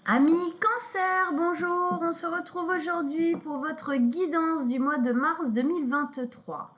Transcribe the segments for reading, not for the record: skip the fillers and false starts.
Amis Cancer, bonjour, on se retrouve aujourd'hui pour votre guidance du mois de mars 2023.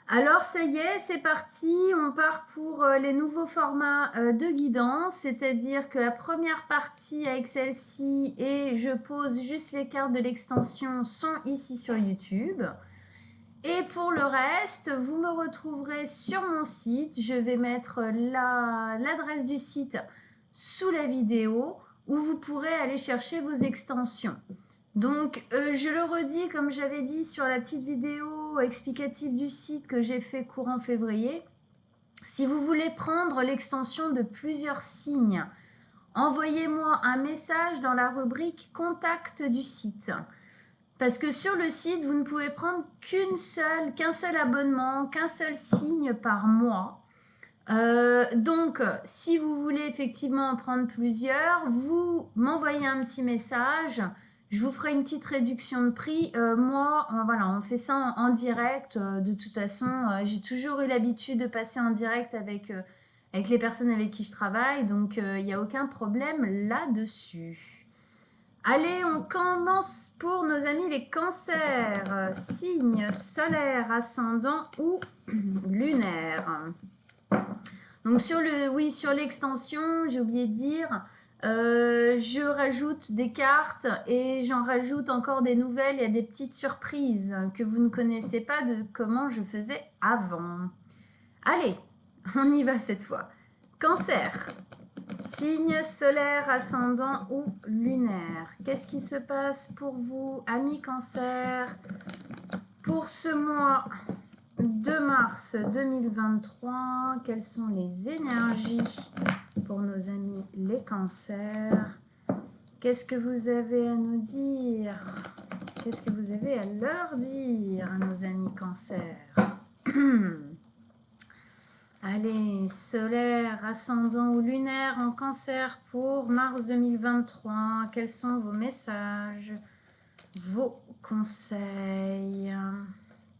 Alors ça y est, c'est parti, on part pour les nouveaux formats de guidance, c'est-à-dire que la première partie avec celle-ci et je pose juste les cartes de l'extension sont ici sur YouTube. Et pour le reste, vous me retrouverez sur mon site, je vais mettre l'adresse du site sous la vidéo où vous pourrez aller chercher vos extensions. Donc, je le redis, comme j'avais dit sur la petite vidéo explicative du site que j'ai fait courant février, si vous voulez prendre l'extension de plusieurs signes, envoyez-moi un message dans la rubrique Contact du site. Parce que sur le site, vous ne pouvez prendre qu'un seul abonnement, qu'un seul signe par mois. Donc, si vous voulez effectivement en prendre plusieurs, vous m'envoyez un petit message. Je vous ferai une petite réduction de prix. Moi, voilà, on fait ça en direct. De toute façon, j'ai toujours eu l'habitude de passer en direct avec les personnes avec qui je travaille. Donc, il n'y a aucun problème là-dessus. Allez, on commence pour nos amis les cancers. Signe solaire, ascendant ou lunaire. Donc sur l'extension, j'ai oublié de dire, je rajoute des cartes et j'en rajoute encore des nouvelles. Il y a des petites surprises que vous ne connaissez pas de comment je faisais avant. Allez, on y va cette fois. Cancer, signe solaire, ascendant ou lunaire. Qu'est-ce qui se passe pour vous, amis Cancer, pour ce mois de mars 2023, quelles sont les énergies pour nos amis les cancers? Qu'est-ce que vous avez à nous dire? Qu'est-ce que vous avez à leur dire, à nos amis cancers? Allez, solaire, ascendant ou lunaire en cancer pour mars 2023. Quels sont vos messages, vos conseils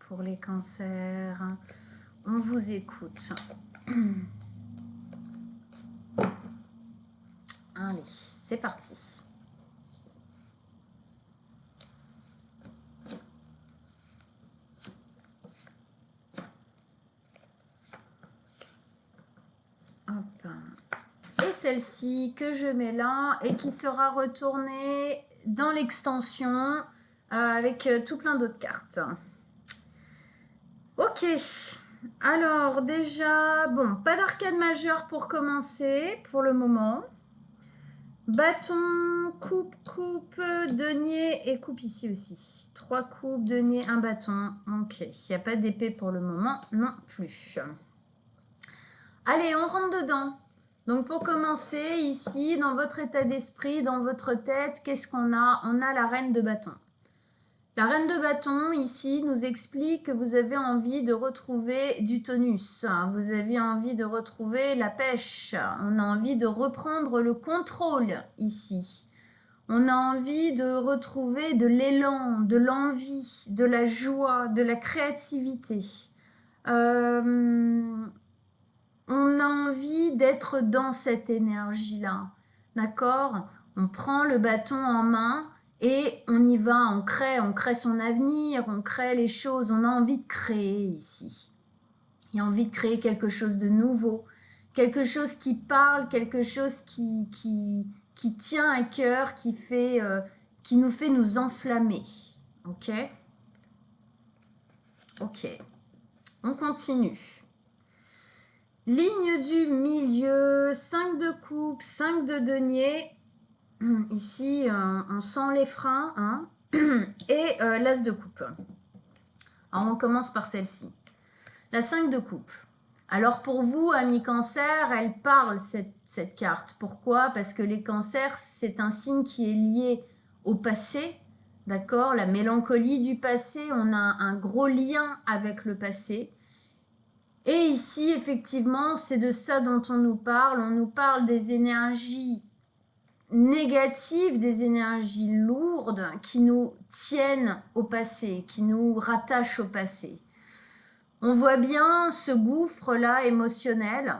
pour les cancers? On vous écoute. Allez, c'est parti. Hop. Et celle-ci que je mets là et qui sera retournée dans l'extension avec tout plein d'autres cartes. Ok. Alors déjà, bon, pas d'arcade majeure pour commencer pour le moment. Bâton, coupe, coupe, denier et coupe ici aussi. 3 coupes, denier, un bâton. Ok, il n'y a pas d'épée pour le moment non plus. Allez, on rentre dedans. Donc pour commencer, ici, dans votre état d'esprit, dans votre tête, qu'est-ce qu'on a? On a la reine de bâton. La reine de bâton, ici, nous explique que vous avez envie de retrouver du tonus. Vous avez envie de retrouver la pêche. On a envie de reprendre le contrôle, ici. On a envie de retrouver de l'élan, de l'envie, de la joie, de la créativité. On a envie d'être dans cette énergie-là, d'accord? On prend le bâton en main et on y va, on crée son avenir, on crée les choses, on a envie de créer ici. Il y a envie de créer quelque chose de nouveau, quelque chose qui parle, quelque chose qui tient à cœur, qui nous fait nous enflammer, ok? Ok, on continue. Ligne du milieu, 5 de coupe, 5 de denier. Ici, on sent les freins. Hein, et l'as de coupe. Alors, on commence par celle-ci. La 5 de coupe. Alors, pour vous, amis cancer, elle parle, cette carte. Pourquoi? Parce que les cancers, c'est un signe qui est lié au passé. D'accord? La mélancolie du passé, on a un gros lien avec le passé. Et ici, effectivement, c'est de ça dont on nous parle. On nous parle des énergies négatives, des énergies lourdes qui nous tiennent au passé, qui nous rattachent au passé. On voit bien ce gouffre-là émotionnel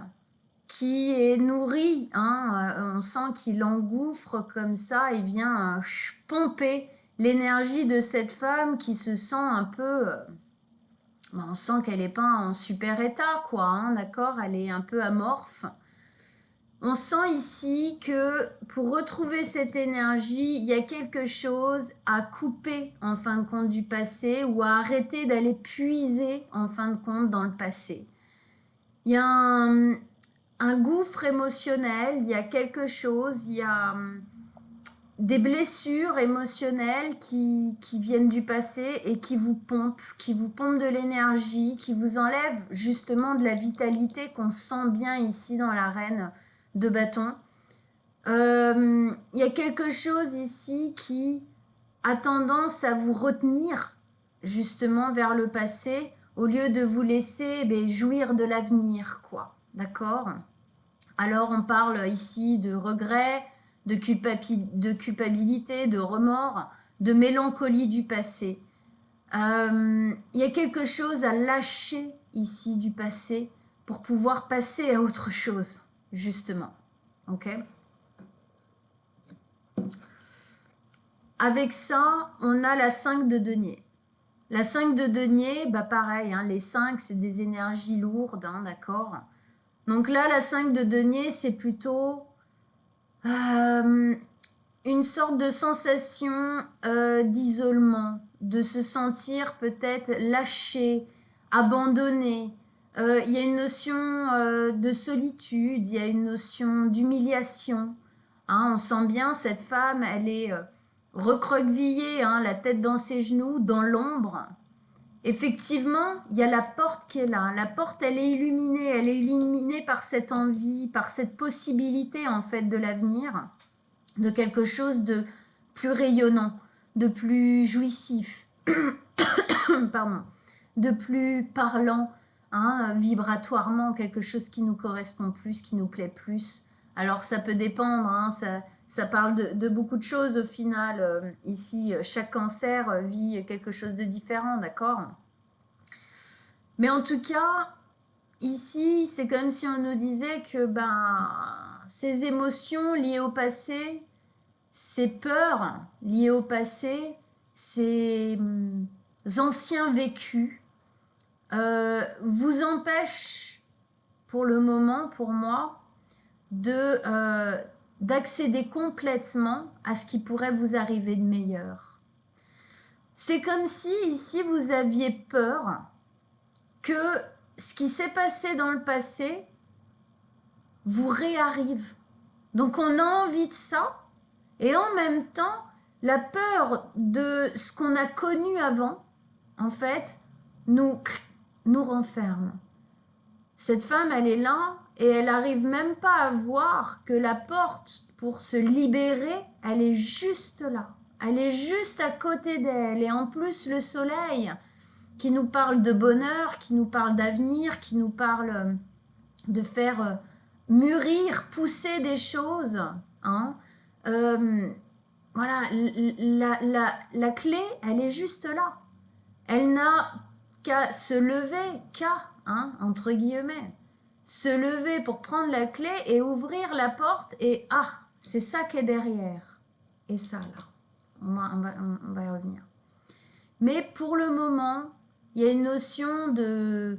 qui est nourri, hein, on sent qu'il engouffre comme ça et vient pomper l'énergie de cette femme qui se sent un peu... on sent qu'elle n'est pas en super état, quoi, hein, d'accord? Elle est un peu amorphe. On sent ici que pour retrouver cette énergie, il y a quelque chose à couper en fin de compte du passé ou à arrêter d'aller puiser en fin de compte dans le passé. Il y a un gouffre émotionnel, il y a quelque chose, il y a des blessures émotionnelles qui viennent du passé et qui vous pompent de l'énergie, qui vous enlèvent justement de la vitalité qu'on sent bien ici dans la reine de bâton. Il y a quelque chose ici qui a tendance à vous retenir justement vers le passé au lieu de vous laisser jouir de l'avenir, quoi. D'accord? Alors on parle ici de regret, de culpabilité, de remords, de mélancolie du passé. Il y a quelque chose à lâcher ici du passé pour pouvoir passer à autre chose, justement. Ok? Avec ça, on a la 5 de denier. La 5 de denier, pareil, hein, les 5, c'est des énergies lourdes, hein, d'accord? Donc là, la 5 de denier, c'est plutôt une sorte de sensation d'isolement, de se sentir peut-être lâché, abandonné. Il y a une notion de solitude, il y a une notion d'humiliation. Hein, on sent bien cette femme, elle est recroquevillée, hein, la tête dans ses genoux, dans l'ombre. Effectivement, il y a la porte qui est là. La porte, elle est illuminée par cette envie, par cette possibilité en fait de l'avenir, de quelque chose de plus rayonnant, de plus jouissif, pardon, de plus parlant, hein, vibratoirement, quelque chose qui nous correspond plus, qui nous plaît plus. Alors ça peut dépendre, hein, ça parle de beaucoup de choses au final. Ici, chaque cancer vit quelque chose de différent, d'accord? Mais en tout cas, ici, c'est comme si on nous disait que ces émotions liées au passé, ces peurs liées au passé, ces anciens vécus, vous empêchent, pour le moment, pour moi, d'accéder complètement à ce qui pourrait vous arriver de meilleur. C'est comme si ici vous aviez peur que ce qui s'est passé dans le passé vous réarrive. Donc on a envie de ça et en même temps la peur de ce qu'on a connu avant en fait nous renferme. Cette femme, elle est là et elle n'arrive même pas à voir que la porte pour se libérer, elle est juste là. Elle est juste à côté d'elle. Et en plus, le soleil qui nous parle de bonheur, qui nous parle d'avenir, qui nous parle de faire mûrir, pousser des choses. Hein. Voilà, la clé, elle est juste là. Elle n'a qu'à se lever, hein, entre guillemets, se lever pour prendre la clé et ouvrir la porte et c'est ça qui est derrière. Et ça là, on va y revenir. Mais pour le moment, il y a une notion de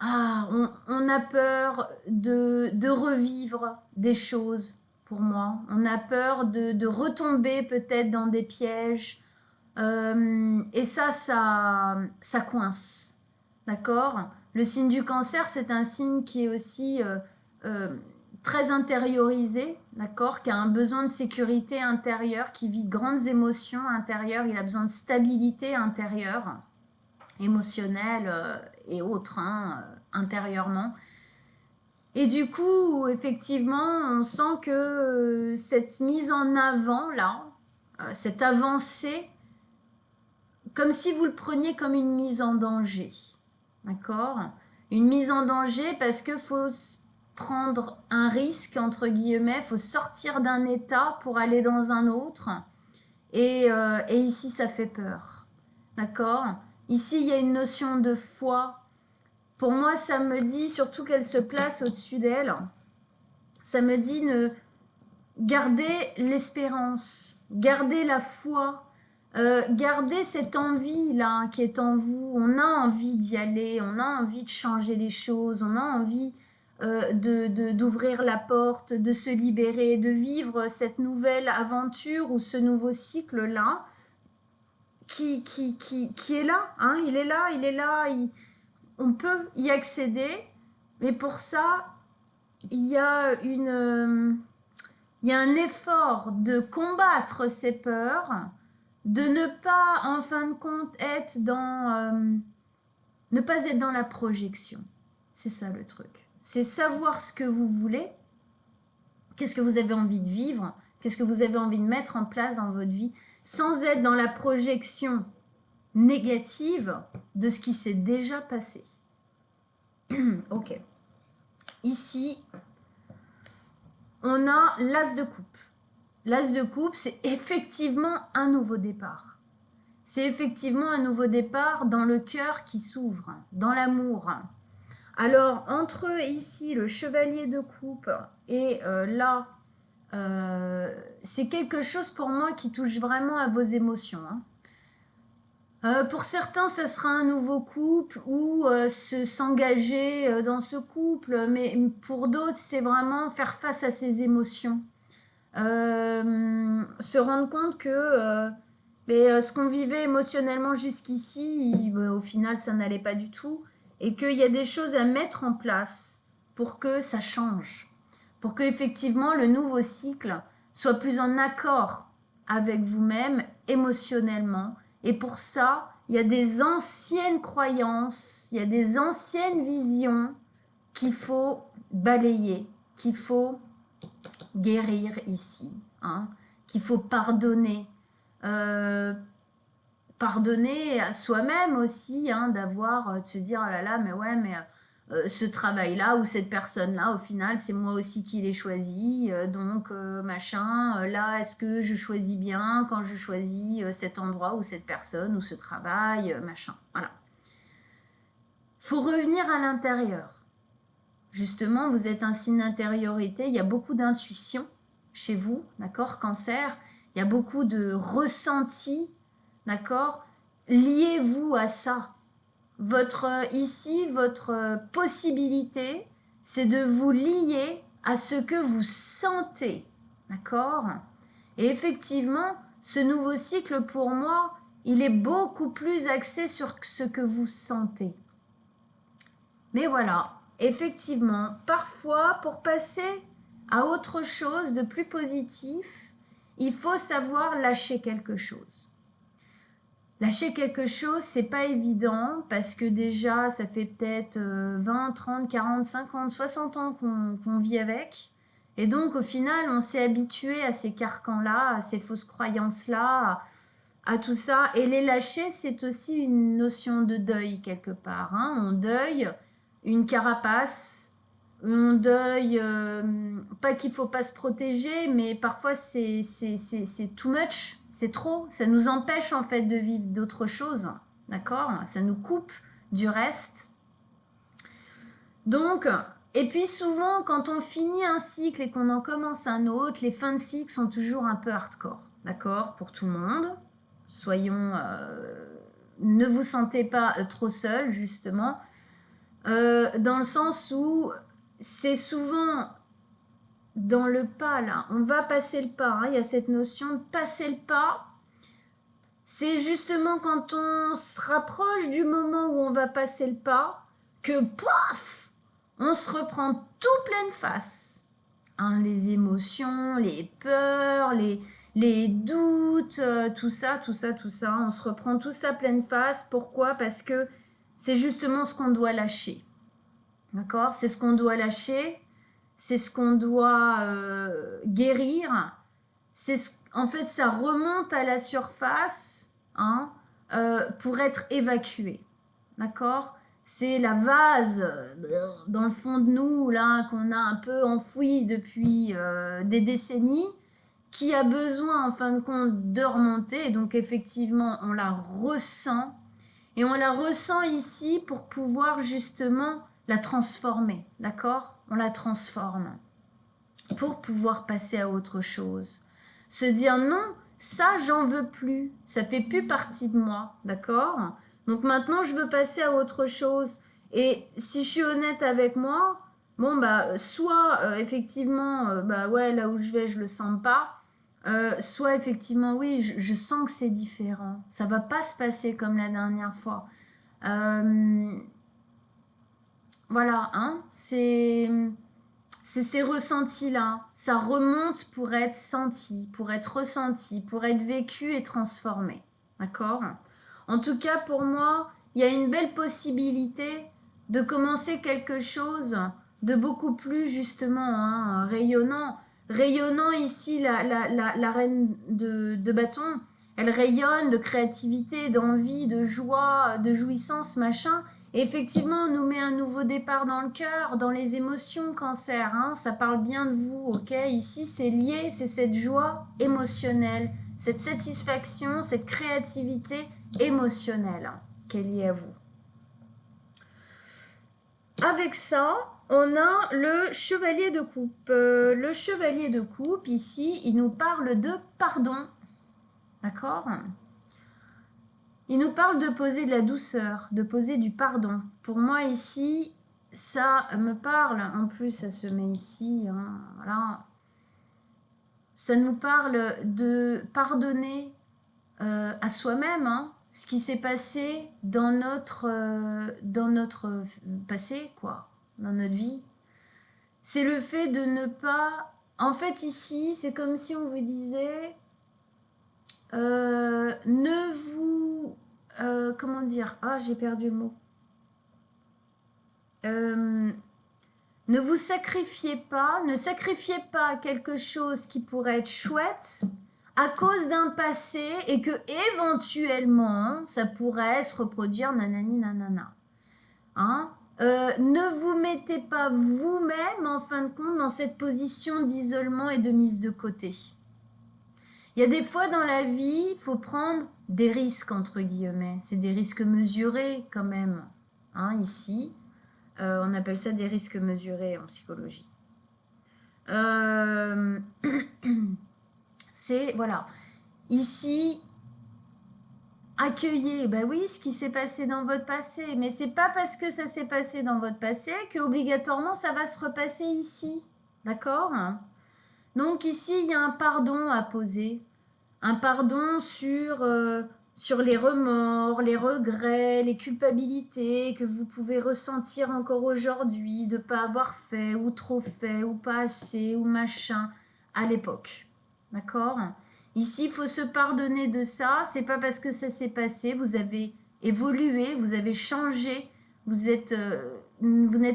on a peur de revivre des choses pour moi. On a peur de retomber peut-être dans des pièges. Et ça coince. D'accord? Le signe du cancer, c'est un signe qui est aussi très intériorisé, d'accord? Qui a un besoin de sécurité intérieure, qui vit de grandes émotions intérieures. Il a besoin de stabilité intérieure, émotionnelle et autres, hein, intérieurement. Et du coup, effectivement, on sent que cette mise en avant, là, cette avancée, comme si vous le preniez comme une mise en danger. D'accord? Une mise en danger parce qu'il faut prendre un risque, entre guillemets, il faut sortir d'un état pour aller dans un autre. Et ici, ça fait peur. D'accord? Ici, il y a une notion de foi. Pour moi, ça me dit, surtout qu'elle se place au-dessus d'elle, ça me dit garder l'espérance, garder la foi, garder cette envie-là qui est en vous. On a envie d'y aller, on a envie de changer les choses, on a envie d'ouvrir la porte, de se libérer, de vivre cette nouvelle aventure ou ce nouveau cycle-là qui est là. Hein, il est là, on peut y accéder, mais pour ça, il y a un effort de combattre ces peurs, de ne pas, en fin de compte, ne pas être dans la projection. C'est ça le truc. C'est savoir ce que vous voulez, qu'est-ce que vous avez envie de vivre, qu'est-ce que vous avez envie de mettre en place dans votre vie, sans être dans la projection négative de ce qui s'est déjà passé. Ok. Ici, on a l'as de coupe. L'as de coupe, c'est effectivement un nouveau départ. C'est effectivement un nouveau départ dans le cœur qui s'ouvre, dans l'amour. Alors, entre ici, le chevalier de coupe et là, c'est quelque chose pour moi qui touche vraiment à vos émotions. Pour certains, ça sera un nouveau couple ou s'engager dans ce couple, mais pour d'autres, c'est vraiment faire face à ses émotions. Se rendre compte que ce qu'on vivait émotionnellement jusqu'ici, au final, ça n'allait pas du tout, et qu'il y a des choses à mettre en place pour que ça change, pour que effectivement le nouveau cycle soit plus en accord avec vous-même émotionnellement. Et pour ça, il y a des anciennes croyances, il y a des anciennes visions qu'il faut balayer, qu'il faut guérir ici, qu'il faut pardonner. Pardonner à soi-même aussi, de se dire, oh là là, mais ouais, mais ce travail-là ou cette personne-là, au final, c'est moi aussi qui l'ai choisi, donc machin, là, est-ce que je choisis bien quand je choisis cet endroit ou cette personne ou ce travail, machin, voilà. Faut revenir à l'intérieur. Justement, vous êtes un signe d'intériorité, il y a beaucoup d'intuition chez vous, d'accord, Cancer, il y a beaucoup de ressenti, d'accord, liez-vous à ça. Votre possibilité, c'est de vous lier à ce que vous sentez, d'accord? Et effectivement, ce nouveau cycle, pour moi, il est beaucoup plus axé sur ce que vous sentez. Mais voilà, effectivement, parfois, pour passer à autre chose de plus positif, il faut savoir lâcher quelque chose. Lâcher quelque chose, c'est pas évident parce que déjà, ça fait peut-être 20, 30, 40, 50, 60 ans qu'on vit avec. Et donc, au final, on s'est habitué à ces carcans-là, à ces fausses croyances-là, à tout ça. Et les lâcher, c'est aussi une notion de deuil quelque part. On deuille une carapace, on deuille, pas qu'il faut pas se protéger, mais parfois c'est too much, c'est trop, ça nous empêche en fait de vivre d'autres choses, d'accord? Ça nous coupe du reste. Donc, et puis souvent quand on finit un cycle et qu'on en commence un autre, les fins de cycle sont toujours un peu hardcore, d'accord? Pour tout le monde, soyons, ne vous sentez pas trop seul justement, dans le sens où c'est souvent dans le pas là, on va passer le pas, il y a cette notion de passer le pas, c'est justement quand on se rapproche du moment où on va passer le pas, que paf, on se reprend tout pleine face, les émotions, les peurs, les doutes, tout ça, on se reprend tout ça pleine face, pourquoi? Parce que c'est justement ce qu'on doit lâcher, d'accord? C'est ce qu'on doit lâcher, c'est ce qu'on doit guérir. En fait, ça remonte à la surface pour être évacué, d'accord? C'est la vase dans le fond de nous là qu'on a un peu enfoui depuis des décennies, qui a besoin en fin de compte de remonter. Et donc effectivement, on la ressent. Et on la ressent ici pour pouvoir justement la transformer, d'accord? On la transforme pour pouvoir passer à autre chose. Se dire non, ça j'en veux plus, ça fait plus partie de moi, d'accord? Donc maintenant je veux passer à autre chose. Et si je suis honnête avec moi, bon bah soit effectivement bah ouais là où je vais je le sens pas, soit effectivement oui je sens que c'est différent, ça va pas se passer comme la dernière fois. Voilà, hein, c'est ces ressentis-là. Ça remonte pour être senti, pour être ressenti, pour être vécu et transformé. D'accord? En tout cas, pour moi, il y a une belle possibilité de commencer quelque chose de beaucoup plus justement hein, rayonnant. Rayonnant ici, la reine de bâton, elle rayonne de créativité, d'envie, de joie, de jouissance, machin. Et effectivement, on nous met un nouveau départ dans le cœur, dans les émotions, Cancer. Hein, ça parle bien de vous, ok? Ici, c'est lié, c'est cette joie émotionnelle, cette satisfaction, cette créativité émotionnelle hein, qui est liée à vous. Avec ça, on a le chevalier de coupe. Le chevalier de coupe, ici, il nous parle de pardon. D'accord? Il nous parle de poser de la douceur, de poser du pardon. Pour moi, ici, ça me parle. En plus, ça se met ici. Hein, voilà. Ça nous parle de pardonner à soi-même hein, ce qui s'est passé dans notre passé, quoi, dans notre vie. C'est le fait de ne pas... En fait, ici, c'est comme si on vous disait... ne vous... comment dire? Ah, j'ai perdu le mot. Ne vous sacrifiez pas, ne sacrifiez pas quelque chose qui pourrait être chouette à cause d'un passé et que éventuellement ça pourrait se reproduire nanani nanana. Hein? Ne vous mettez pas vous-même en fin de compte dans cette position d'isolement et de mise de côté. Il y a des fois dans la vie, il faut prendre des risques entre guillemets. C'est des risques mesurés quand même. Hein, ici. On appelle ça des risques mesurés en psychologie. C'est, voilà. Ici, accueillez, ben oui, ce qui s'est passé dans votre passé. Mais c'est pas parce que ça s'est passé dans votre passé que obligatoirement ça va se repasser ici. D'accord? Donc ici, il y a un pardon à poser. Un pardon sur les remords, les regrets, les culpabilités que vous pouvez ressentir encore aujourd'hui de ne pas avoir fait ou trop fait ou pas assez ou machin à l'époque. D'accord? Ici, il faut se pardonner de ça. C'est pas parce que ça s'est passé, vous avez évolué, vous avez changé, vous n'êtes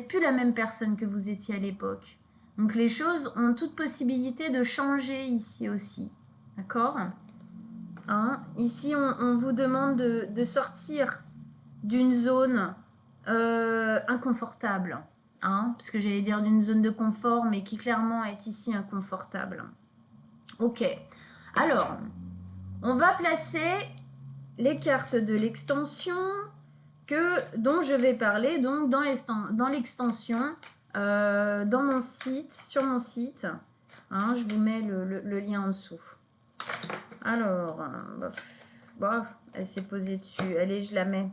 plus la même personne que vous étiez à l'époque. Donc les choses ont toute possibilité de changer ici aussi. D'accord? Hein? Ici, on vous demande de sortir d'une zone inconfortable. Hein? Parce que j'allais dire d'une zone de confort, mais qui clairement est ici inconfortable. Ok. Alors, on va placer les cartes de l'extension dont je vais parler donc dans l'extension, dans mon site, sur mon site. Hein, je vous mets le lien en dessous. Alors, elle s'est posée dessus. Allez, je la mets.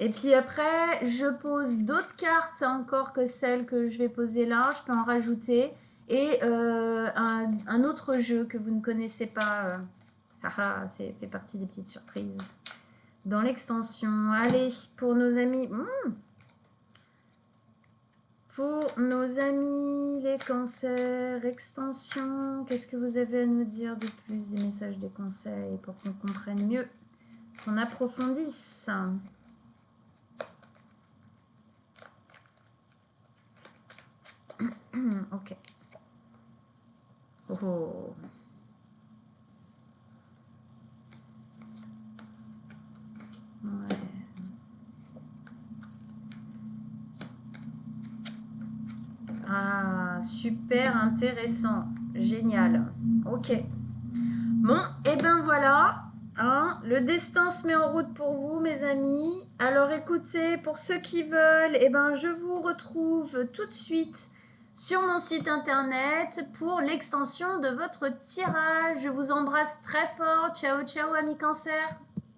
Et puis après, je pose d'autres cartes encore que celles que je vais poser là. Je peux en rajouter. Et un autre jeu que vous ne connaissez pas. C'est fait partie des petites surprises. Dans l'extension. Allez, pour nos amis. Pour nos amis, les cancers, extension, qu'est-ce que vous avez à nous dire de plus? Des messages, des conseils pour qu'on comprenne mieux, qu'on approfondisse. Ok. Oh. Ouais. Ah, super intéressant. Génial. Ok. Bon, et ben voilà. Hein, le destin se met en route pour vous, mes amis. Alors écoutez, pour ceux qui veulent, eh ben, je vous retrouve tout de suite sur mon site internet pour l'extension de votre tirage. Je vous embrasse très fort. Ciao, ciao, amis cancer.